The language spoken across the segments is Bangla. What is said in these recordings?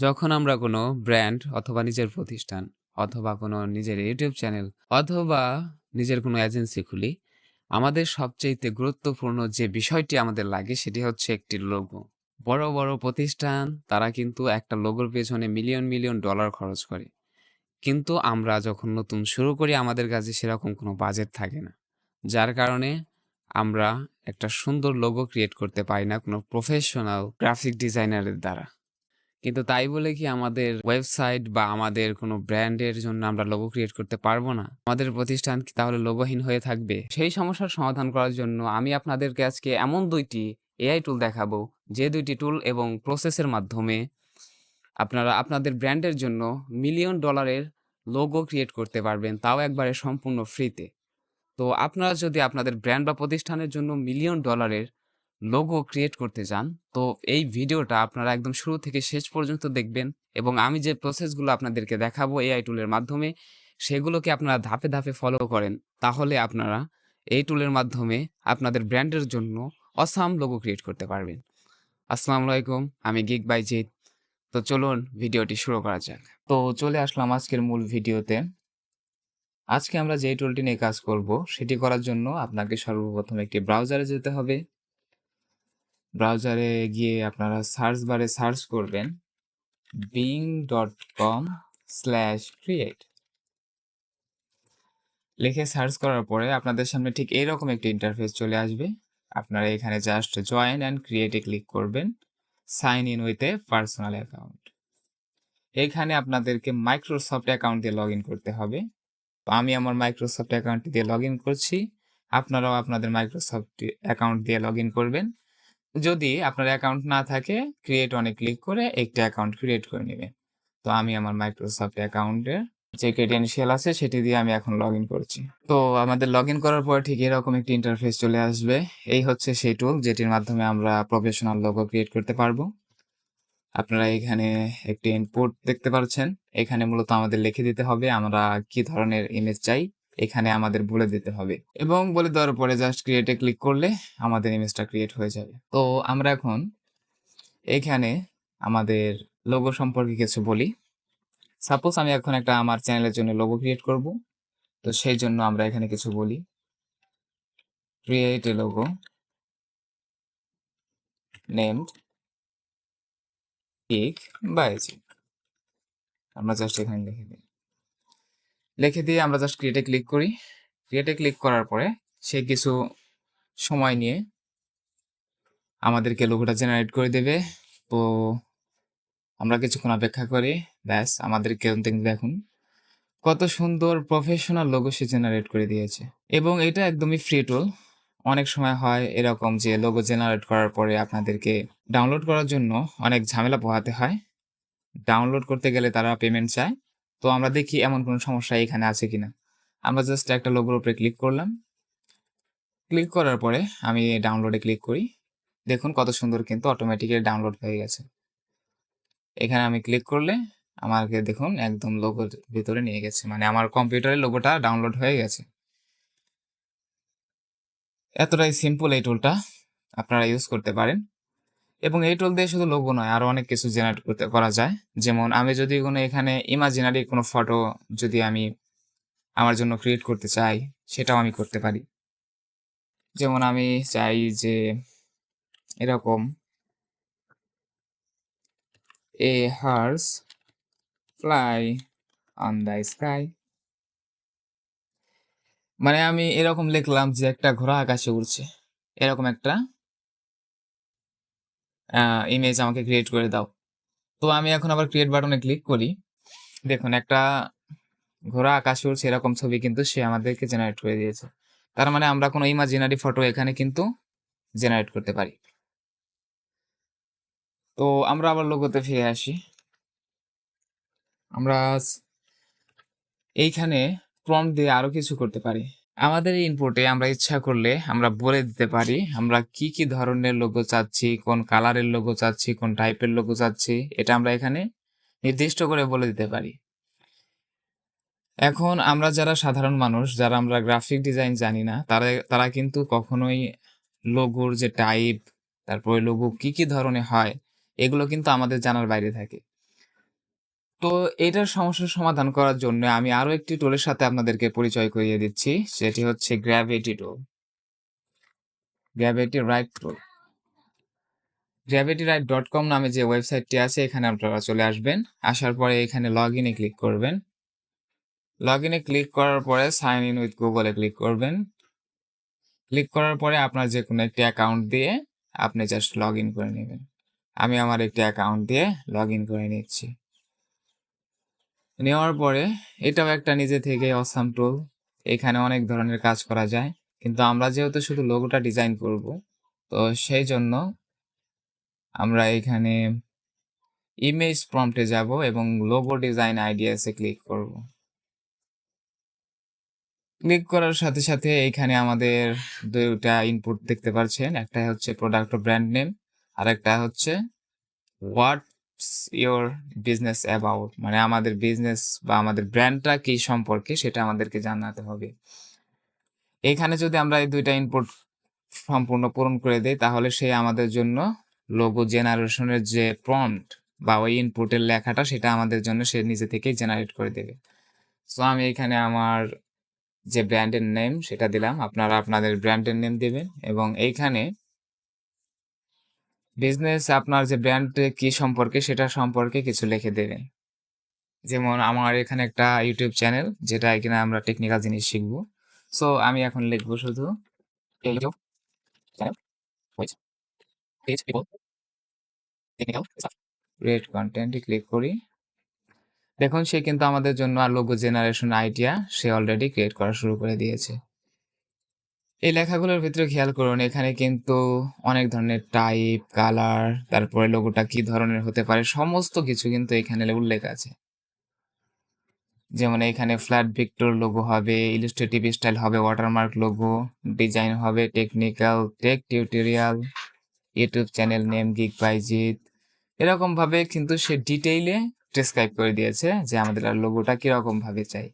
যখন আমরা কোনো ব্র্যান্ড অথবা নিজের প্রতিষ্ঠান অথবা কোনো নিজের ইউটিউব চ্যানেল অথবা নিজের কোনো এজেন্সি খুলি, আমাদের সবচাইতে গুরুত্বপূর্ণ যে বিষয়টি আমাদের লাগে সেটি হচ্ছে একটি লোগো। বড়, বড় প্রতিষ্ঠান তারা কিন্তু একটা লোগোর পেছনে মিলিয়ন, মিলিয়ন ডলার খরচ করে। কিন্তু আমরা যখন নতুন শুরু করি আমাদের কাছে সেরকম কোনো বাজেট থাকে না। যার কারণে আমরা একটা সুন্দর লোগো ক্রিয়েট করতে পারি না কোনো প্রফেশনাল গ্রাফিক ডিজাইনারের দ্বারা। কিন্তু তাই বলে কি আমাদের ওয়েবসাইট বা আমাদের কোনো ব্র্যান্ডের জন্য আমরা লোগো ক্রিয়েট করতে পারবো না? আমাদের প্রতিষ্ঠান কি তাহলে লোগোহীন হয়ে থাকবে? সেই সমস্যার সমাধান করার জন্য আমি আপনাদেরকে আজকে এমন ২ টি এআই টুল দেখাবো, যে ২ টি টুল এবং প্রসেসের মাধ্যমে আপনারা আপনাদের ব্র্যান্ডের জন্য মিলিয়ন ডলারের লোগো ক্রিয়েট করতে পারবেন, তাও একবারে সম্পূর্ণ ফ্রিতে। তো আপনারা যদি আপনাদের ব্র্যান্ড বা প্রতিষ্ঠানের জন্য মিলিয়ন ডলারের লোগো ক্রিয়েট করতে চান, তো এই ভিডিওটা আপনারা একদম শুরু থেকে শেষ পর্যন্ত দেখবেন এবং আমি যে প্রসেসগুলো আপনাদেরকে দেখাবো এআই টুলের মাধ্যমে, সেগুলোকে আপনারা ধাপে, ধাপে ফলো করেন। তাহলে আপনারা এই টুলের মাধ্যমে আপনাদের ব্র্যান্ডের জন্য অসাম লোগো ক্রিয়েট করতে পারবেন। আসসালামু আলাইকুম, আমি গিগ বাই জিৎ। তো চলুন ভিডিওটি শুরু করা যাক। তো চলে আসলাম আজকের মূল ভিডিওতে। আজকে আমরা যে টুলটি নিয়ে কাজ করব, সেটি করার জন্য আপনাকে সর্বপ্রথম একটি ব্রাউজারে যেতে হবে। ব্রাউজারে গিয়ে আপনারা সার্চ বারে সার্চ করবেন bing.com/create লিখে সার্চ করার পরে আপনাদের সামনে ঠিক এইরকম একটি ইন্টারফেস চলে আসবে। আপনারা এখানে জাস্ট জয়েন অ্যান্ড ক্রিয়েটে ক্লিক করবেন, sign in with a personal account. এখানে আপনাদেরকে মাইক্রোসফট অ্যাকাউন্ট দিয়ে লগ ইন করতে হবে। তো আমি আমার মাইক্রোসফট অ্যাকাউন্ট দিয়ে লগ ইন করছি, আপনারাও আপনাদের মাইক্রোসফট অ্যাকাউন্ট দিয়ে লগ ইন করবেন। যদি আপনার অ্যাকাউন্ট না থাকে, ক্রিয়েট অনে ক্লিক করে একটা অ্যাকাউন্ট ক্রিয়েট করে নেবেন। তো আমি আমার মাইক্রোসফট অ্যাকাউন্টের যে ক্রেডেনশিয়াল আছে সেটি দিয়ে আমি এখন লগ ইন করছি। তো আমাদের লগ ইন করার পর ঠিক এরকম একটি ইন্টারফেস চলে আসবে। এই হচ্ছে সেই টুল যেটির মাধ্যমে আমরা প্রফেশনাল লোগো ক্রিয়েট করতে পারবো। আপনারা এখানে একটি ইনপুট দেখতে পাচ্ছেন। এখানে মূলত আমাদের লিখে দিতে হবে আমরা কি ধরনের ইমেজ চাই, এখানে আমাদের বলে দিতে হবে এবং বলে দেওয়ার পরে জাস্ট ক্রিয়েটে ক্লিক করলে আমাদের ইমেজটা ক্রিয়েট হয়ে যাবে। তো আমরা এখন এখানে আমাদের লোগো সম্পর্কে কিছু বলি। সাপোজ আমি এখন একটা আমার চ্যানেলের জন্য লোগো ক্রিয়েট করব, তো সেই জন্য আমরা এখানে কিছু বলি, create a logo named gig by Jeet. আমরা জাস্ট এখানে লিখে দিয়ে আমরা জাস্ট ক্রিয়েটে ক্লিক করি। ক্রিয়েটে ক্লিক করার পরে সে কিছু সময় নিয়ে আমাদেরকে লোগোটা জেনারেট করে দেবে। তো আমরা কিছুক্ষণ অপেক্ষা করি, ব্যাস আমাদেরকে দেখুন কত সুন্দর প্রফেশনাল লোগো সে জেনারেট করে দিয়েছে। এবং এটা একদমই ফ্রি টুল। অনেক সময় হয় এরকম যে লোগো জেনারেট করার পরে আপনাদেরকে ডাউনলোড করার জন্য অনেক ঝামেলা পোহাতে হয়। ডাউনলোড করতে গেলে তারা পেমেন্ট চায়। তো আমরা দেখি এমন কোনো সমস্যা এখানে আছে কিনা। আমরা জাস্ট একটা লোগোর উপরে ক্লিক করলাম। ক্লিক করার পরে আমি ডাউনলোডে ক্লিক করি। দেখুন কত সুন্দর কিন্তু অটোমেটিক্যালি ডাউনলোড হয়ে গেছে। এখানে আমি ক্লিক করলে আমাকে দেখুন একদম লোগোর ভিতরে নিয়ে গেছে, মানে আমার কম্পিউটারে লোগোটা ডাউনলোড হয়ে গেছে। এতটাই সিম্পল এই টুলটা, আপনারা ইউজ করতে পারেন। এবং এই টুল দিয়ে শুধু লোগো নয়, আরও অনেক কিছু জেনারেট করা যায়। যেমন আমি যদি কোনো এখানে ইমাজিনারি কোনো ফটো যদি আমি আমার জন্য ক্রিয়েট করতে চাই, সেটাও আমি করতে পারি। যেমন আমি চাই যে এরকম a horse fly on the sky, মানে আমি এরকম লিখলাম যে একটা ঘোড়া আকাশে উড়ছে, এরকম একটা ইমেজ আমাকে ক্রিয়েট করে দাও। তো আমি এখন আবার ক্রিয়েট বাটনে ক্লিক করি, দেখুন একটা ঘোড়া আকাশে উড়ছে এরকম ছবি কিন্তু সে আমাদেরকে জেনারেট করে দিয়েছে। তার মানে আমরা কোনো ইমাজিনারি ফটো এখানে কিন্তু জেনারেট করতে পারি। তো আমরা আবার লোগোতে ফিরে আসি। আমরা এইখানে প্রম্পট দিয়ে আরো কিছু করতে পারি। আমাদের এই ইনপুটে আমরা ইচ্ছা করলে আমরা বলে দিতে পারি আমরা কি কি ধরনের লোগো চাচ্ছি, কোন কালারের লোগো চাচ্ছি, কোন টাইপের লোগো চাচ্ছি, এটা আমরা এখানে নির্দিষ্ট করে বলে দিতে পারি। এখন আমরা যারা সাধারণ মানুষ, যারা আমরা গ্রাফিক ডিজাইন জানি না, তারা কিন্তু কখনোই লোগোর যে টাইপ, তারপরে লোগো কি কি ধরনের হয়, এগুলো কিন্তু আমাদের জানার বাইরে থাকে। তো এটার সমস্যার সমাধান করার জন্য আমি আরো একটি টুলের সাথে আপনাদেরকে পরিচয় করিয়ে দিচ্ছি। সেটি হচ্ছে গ্র্যাভিটি টুল। গ্র্যাভিটি রাইট টুল। gravityride.com নামে যে ওয়েবসাইটটি আছে এখানে আপনারা চলে আসবেন। আসার পরে এখানে লগইনে ক্লিক করবেন। লগইনে ক্লিক করার পরে সাইন ইন উইথ গুগলে ক্লিক করবেন। ক্লিক করার পরে আপনার যে কোনো একটি অ্যাকাউন্ট দিয়ে আপনি জাস্ট লগইন করে নেবেন। আমি আমার একটি অ্যাকাউন্ট দিয়ে লগইন করে নিচ্ছি। নেওয়ার পরে এটাও একটা নিজে থেকে অসাম টুল। এখানে অনেক ধরনের কাজ করা যায়, কিন্তু আমরা যেহেতু শুধু লোগোটা ডিজাইন করব, তো সেই জন্য আমরা এখানে ইমেজ প্রম্পটে যাব এবং লোগো ডিজাইন আইডিয়াসে ক্লিক করব। ক্লিক করার সাথে সাথে এইখানে আমাদের দুইটা ইনপুট দেখতে পাচ্ছেন। একটা হচ্ছে প্রোডাক্ট ও ব্র্যান্ড নেম, আর একটা হচ্ছে হোয়াটস ইওর বিজনেস অ্যাবাউট, মানে আমাদের বিজনেস বা আমাদের ব্র্যান্ডটা কি সম্পর্কে সেটা আমাদেরকে জানাতে হবে। এখানে যদি আমরা এই দুইটা ইনপুট সম্পূর্ণ পূরণ করে দেই তাহলে সে আমাদের জন্য লোগো জেনারেশনের যে প্রম্পট বা ওই ইনপুটের লেখাটা সেটা আমাদের জন্য সে নিজে থেকেই জেনারেট করে দেবে। সো আমি এখানে আমার যে ব্র্যান্ডের নেম সেটা দিলাম, আপনারা আপনাদের ব্র্যান্ডের নেম দেবেন এবং এইখানে বিজনেস আপনার যে ব্র্যান্ড কি সম্পর্কে সেটা সম্পর্কে কিছু লিখে দেবেন। যেমন আমার এখানে একটা ইউটিউব চ্যানেল যেটা এখানে আমরা টেকনিক্যাল জিনিস শিখবো। সো আমি এখন লিখবো শুধু YouTube channel with teach people technical stuff. Create কন্টেন্টে ক্লিক করি। দেখুন সে কিন্তু আমাদের জন্য আর লোগো জেনারেশন আইডিয়া সে অলরেডি ক্রিয়েট করা শুরু করে দিয়েছে। এই লেখাগুলোর ভিতরে খেয়াল করুন এখানে কিন্তু অনেক ধরনের টাইপ, কালার, তারপরে লোগোটা কি ধরনের হতে পারে সমস্ত কিছু কিন্তু এখানে উল্লেখ আছে। যেমন এখানে ফ্ল্যাট ভিক্টর লোগো হবে, ইলাস্ট্রেটিভ স্টাইল হবে, ওয়াটারমার্ক লোগো, ডিজাইন হবে technical, tech tutorial, YouTube channel name গিগ বাইজিত, এরকম ভাবে কিন্তু সে ডিটেইলে ডেসক্রাইব করে দিয়েছে যে আমাদের আর লোগোটা কিরকম ভাবে চাই।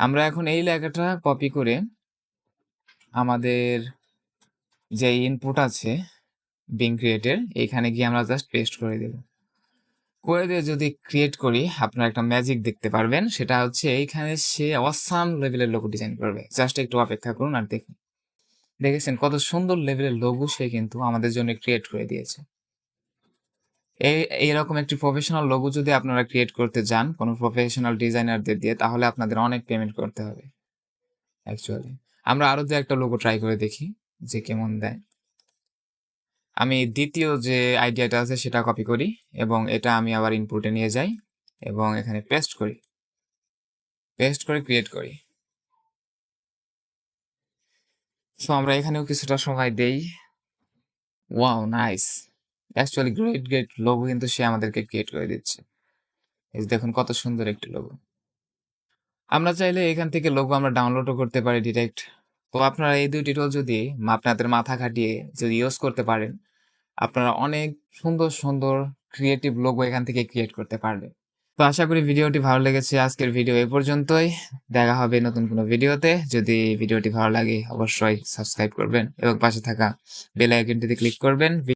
আমরা এখন এই লেখাটা কপি করে আমাদের যে ইনপুট আছে বিং ক্রিয়েটের এইখানে গিয়ে আমরা জাস্ট পেস্ট করে দেব। করে দিয়ে যদি ক্রিয়েট করি আপনারা একটা ম্যাজিক দেখতে পারবেন, সেটা হচ্ছে এইখানে সে অসাম লেভেলের লোগো ডিজাইন করবে। জাস্ট একটু অপেক্ষা করুন আর দেখুন। দেখেছেন কত সুন্দর লেভেলের লোগো সে কিন্তু আমাদের জন্য ক্রিয়েট করে দিয়েছে। এইরকম একটি প্রফেশনাল লোগো যদি আপনারা ক্রিয়েট করতে যান কোনো প্রফেশনাল ডিজাইনারদের দিয়ে তাহলে আপনাদের অনেক পেমেন্ট করতে হবে অ্যাকচুয়ালি। আমরা আরো দু একটা লোগো ট্রাই করে দেখি যে কেমন দেয়। আমি দ্বিতীয় যে আইডিয়াটা আছে সেটা কপি করি এবং এটা আমি আবার ইনপুটে নিয়ে যাই এবং এখানে পেস্ট করি, পেস্ট করে ক্রিয়েট করি। সো আমরা এখানেও কিছুটা সময় দেই। Wow nice, actually great great logo কিন্তু সে আমাদেরকে ক্রিয়েট করে দিচ্ছে। এই যে দেখুন কত সুন্দর একটি লোগো। আমরা চাইলে এখান থেকে লোগো আমরা ডাউনলোডও করতে পারি ডিরেক্ট। তো আপনারা এই দুইটি টুল যদি আপনাদের মাথা খাটিয়ে যদি ইউজ করতে পারেন আপনারা অনেক সুন্দর সুন্দর ক্রিয়েটিভ লোগো এখান থেকে ক্রিয়েট করতে পারবেন। তো আশা করি ভিডিওটি ভালো লেগেছে। আজকের ভিডিও এই পর্যন্তই। দেখা হবে নতুন কোনো ভিডিওতে। যদি ভিডিওটি ভালো লাগে অবশ্যই সাবস্ক্রাইব করবেন এবং পাশে থাকা বেল আইকনটিতে ক্লিক করবেন।